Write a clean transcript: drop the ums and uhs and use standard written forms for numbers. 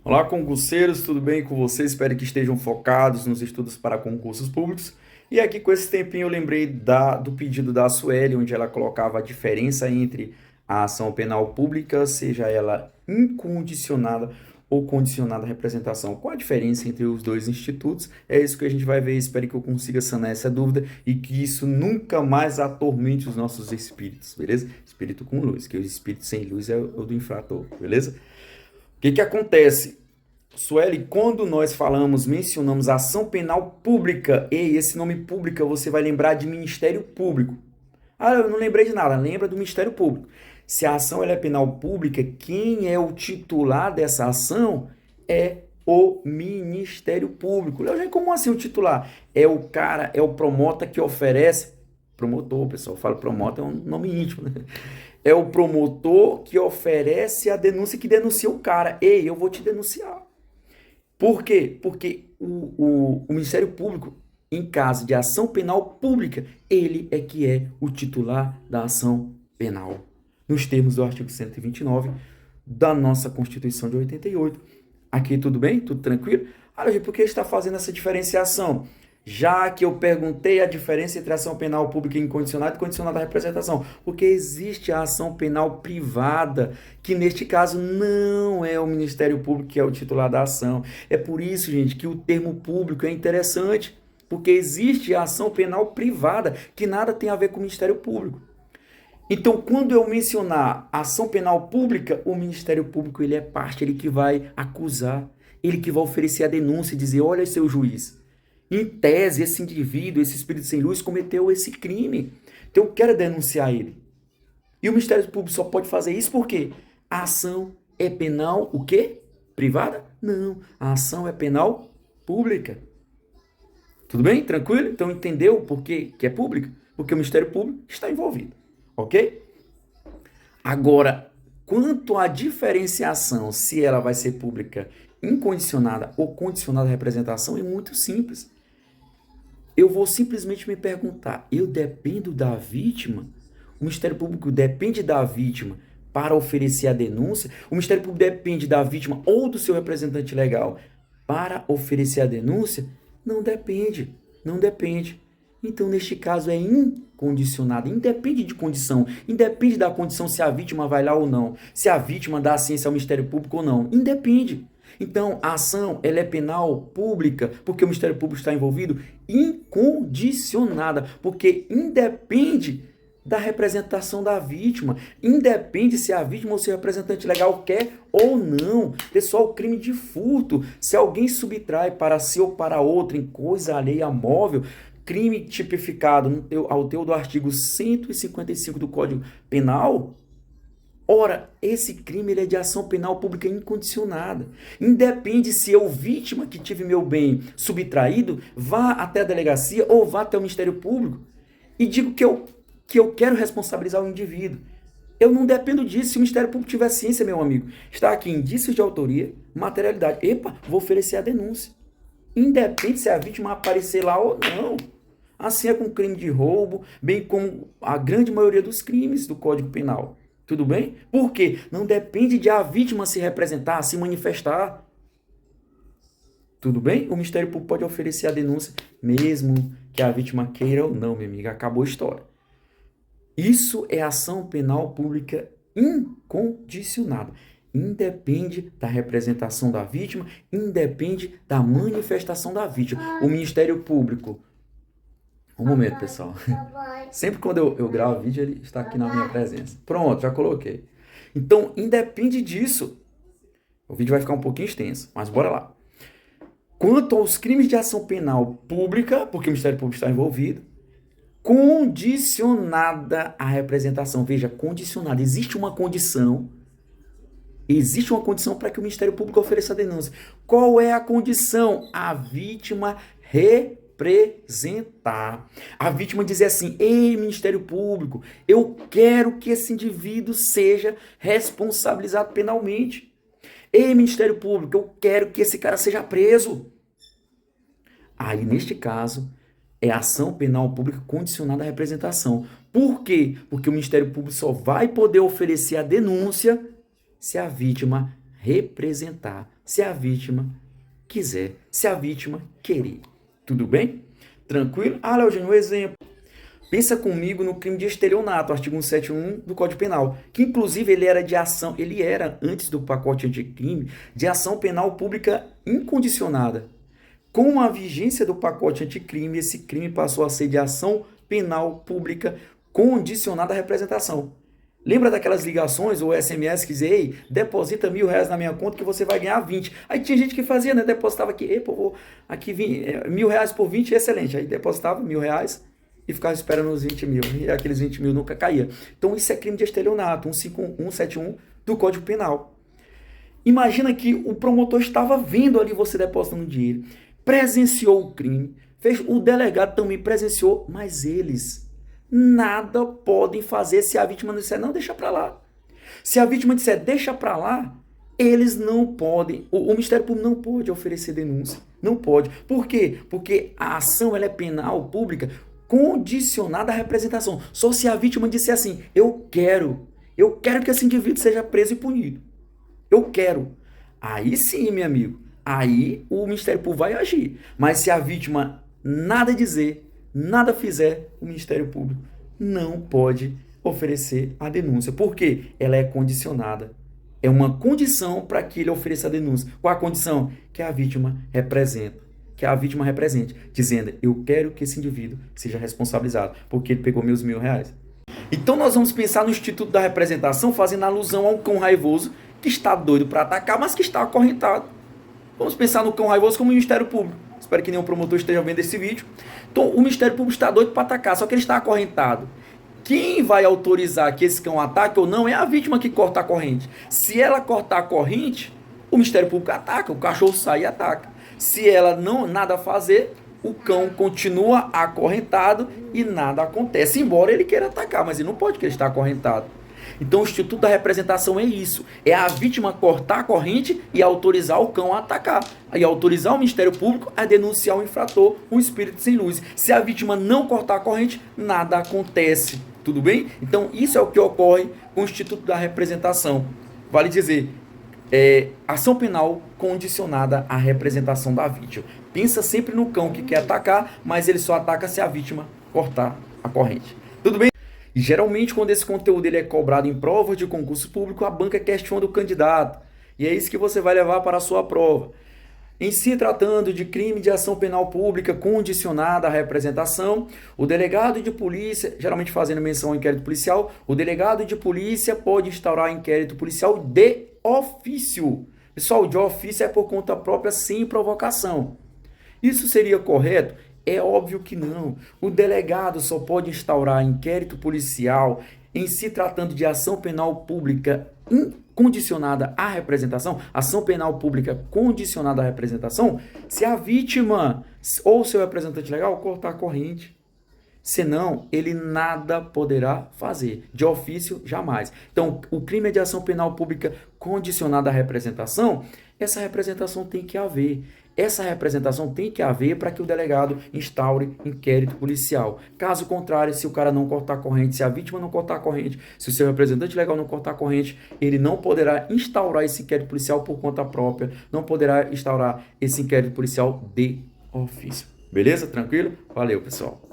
Olá, concurseiros, tudo bem com vocês? Espero que estejam focados nos estudos para concursos públicos. E aqui com esse tempinho eu lembrei do pedido da Sueli, onde ela colocava a diferença entre a ação penal pública, seja ela incondicionada ou condicionada à representação. Qual a diferença entre os dois institutos? É isso que a gente vai ver. Espero que eu consiga sanar essa dúvida e que isso nunca mais atormente os nossos espíritos, beleza? Espírito com luz, que o espírito sem luz é o do infrator, beleza? O que acontece, Sueli, quando nós mencionamos ação penal pública, e esse nome pública você vai lembrar de Ministério Público. Ah, eu não lembrei de nada, lembra do Ministério Público. Se a ação ela é penal pública, quem é o titular dessa ação é o Ministério Público. Leandro, como assim o titular? É o cara, é o promota que oferece. Promotor, pessoal, fala promota, é um nome íntimo, né? É o promotor que oferece a denúncia, que denuncia o cara. Ei, eu vou te denunciar. Por quê? Porque o Ministério Público, em caso de ação penal pública, ele é que é o titular da ação penal, nos termos do artigo 129 da nossa Constituição de 88. Aqui tudo bem? Tudo tranquilo? Olha, por que está fazendo essa diferenciação? Já que eu perguntei a diferença entre ação penal pública incondicionada e condicionada à representação, porque existe a ação penal privada, que neste caso não é o Ministério Público que é o titular da ação. É por isso, gente, que o termo público é interessante, porque existe a ação penal privada, que nada tem a ver com o Ministério Público. Então, quando eu mencionar ação penal pública, o Ministério Público ele é parte, ele que vai acusar, ele que vai oferecer a denúncia e dizer, olha, seu juiz, em tese, esse indivíduo, esse espírito sem luz, cometeu esse crime. Então eu quero denunciar ele. E o Ministério Público só pode fazer isso porque a ação é penal, o quê? Privada? Não. A ação é penal pública. Tudo bem? Tranquilo? Então entendeu por que é pública? Porque o Ministério Público está envolvido. Ok? Agora, quanto à diferenciação, se ela vai ser pública incondicionada ou condicionada à representação, é muito simples. Eu vou simplesmente me perguntar, eu dependo da vítima? O Ministério Público depende da vítima para oferecer a denúncia? O Ministério Público depende da vítima ou do seu representante legal para oferecer a denúncia? Não depende, não depende. Então, neste caso, é incondicionado, independe de condição, independe da condição se a vítima vai lá ou não, se a vítima dá a ciência ao Ministério Público ou não, independe. Então, a ação ela é penal pública, porque o Ministério Público está envolvido, incondicionada, porque independe da representação da vítima, independe se a vítima ou seu representante legal quer ou não. Pessoal, crime de furto, se alguém subtrai para si ou para outro em coisa alheia móvel, crime tipificado ao teu do artigo 155 do Código Penal, ora, esse crime ele é de ação penal pública incondicionada. Independe se eu, vítima que tive meu bem subtraído, vá até a delegacia ou vá até o Ministério Público e digo que eu quero responsabilizar o indivíduo. Eu não dependo disso. Se o Ministério Público tiver ciência, meu amigo, está aqui indícios de autoria, materialidade. Epa, vou oferecer a denúncia. Independe se a vítima aparecer lá ou não. Assim é com crime de roubo, bem como a grande maioria dos crimes do Código Penal. Tudo bem? Por quê? Não depende de a vítima se representar, se manifestar. Tudo bem? O Ministério Público pode oferecer a denúncia, mesmo que a vítima queira ou não, minha amiga. Acabou a história. Isso é ação penal pública incondicionada. Independe da representação da vítima, independe da manifestação da vítima. O Ministério Público... Um momento, pessoal. Sempre quando eu gravo vídeo, ele está aqui na minha presença. Pronto, já coloquei. Então, independe disso. O vídeo vai ficar um pouquinho extenso, mas bora lá. Quanto aos crimes de ação penal pública, porque o Ministério Público está envolvido, condicionada à representação. Veja, condicionada. Existe uma condição para que o Ministério Público ofereça a denúncia. Qual é a condição? A vítima representar. A vítima dizer assim, ei, Ministério Público, eu quero que esse indivíduo seja responsabilizado penalmente. Ei, Ministério Público, eu quero que esse cara seja preso. Aí, neste caso, é ação penal pública condicionada à representação. Por quê? Porque o Ministério Público só vai poder oferecer a denúncia se a vítima representar. se a vítima quiser, se a vítima querer. Tudo bem? Tranquilo? Ah, Leogênio, um exemplo. Pensa comigo no crime de estelionato, artigo 171 do Código Penal, que inclusive ele era, antes do pacote anticrime, de ação penal pública incondicionada. Com a vigência do pacote anticrime, esse crime passou a ser de ação penal pública condicionada à representação. Lembra daquelas ligações ou SMS que dizia, ei, deposita R$1.000 na minha conta que você vai ganhar 20. Aí tinha gente que fazia, né? Depositava aqui, ei, pô, aqui R$1.000 por 20, excelente. Aí depositava R$1.000 e ficava esperando os 20 mil. E aqueles 20 mil nunca caía. Então isso é crime de estelionato, 171 do Código Penal. Imagina que o promotor estava vendo ali você depositando dinheiro, presenciou o crime, o delegado também presenciou, mas eles nada podem fazer se a vítima não disser, não, deixa pra lá. Se a vítima disser, deixa pra lá, eles não podem, o Ministério Público não pode oferecer denúncia. Não pode. Por quê? Porque a ação ela é penal pública condicionada à representação. Só se a vítima disser assim, eu quero que esse indivíduo seja preso e punido. Eu quero. Aí sim, meu amigo, aí o Ministério Público vai agir. Mas se a vítima nada dizer, nada fizer, o Ministério Público não pode oferecer a denúncia. Por quê? Ela é condicionada. É uma condição para que ele ofereça a denúncia. Qual a condição? Que a vítima represente, dizendo, eu quero que esse indivíduo seja responsabilizado, porque ele pegou meus R$1.000. Então nós vamos pensar no Instituto da Representação, fazendo alusão a um cão raivoso que está doido para atacar, mas que está acorrentado. Vamos pensar no cão raivoso como o Ministério Público. Espero que nenhum promotor esteja vendo esse vídeo. Então, o Ministério Público está doido para atacar, só que ele está acorrentado. Quem vai autorizar que esse cão ataque ou não é a vítima que corta a corrente. Se ela cortar a corrente, o Ministério Público ataca, o cachorro sai e ataca. Se ela não nada fazer, o cão continua acorrentado e nada acontece. Embora ele queira atacar, mas ele não pode, porque ele está acorrentado. Então o Instituto da Representação é isso. É a vítima cortar a corrente e autorizar o cão a atacar. E autorizar o Ministério Público a denunciar o infrator, um espírito sem luz. Se a vítima não cortar a corrente, nada acontece. Tudo bem? Então isso é o que ocorre com o Instituto da Representação. Vale dizer, ação penal condicionada à representação da vítima. Pensa sempre no cão que quer atacar, mas ele só ataca se a vítima cortar a corrente. Tudo bem? E geralmente quando esse conteúdo ele é cobrado em provas de concurso público, a banca questiona o candidato. E é isso que você vai levar para a sua prova. Em se tratando de crime de ação penal pública condicionada à representação, o delegado de polícia, geralmente fazendo menção ao inquérito policial, o delegado de polícia pode instaurar inquérito policial de ofício. Pessoal, de ofício é por conta própria, sem provocação. Isso seria correto? É óbvio que não. O delegado só pode instaurar inquérito policial em se tratando de ação penal pública condicionada à representação, ação penal pública condicionada à representação, se a vítima ou seu representante legal cortar a corrente. Senão, ele nada poderá fazer. De ofício, jamais. Então, o crime é de ação penal pública condicionada à representação, essa representação tem que haver. Essa representação tem que haver para que o delegado instaure inquérito policial. Caso contrário, se o cara não cortar a corrente, se a vítima não cortar a corrente, se o seu representante legal não cortar a corrente, ele não poderá instaurar esse inquérito policial por conta própria, não poderá instaurar esse inquérito policial de ofício. Beleza? Tranquilo? Valeu, pessoal.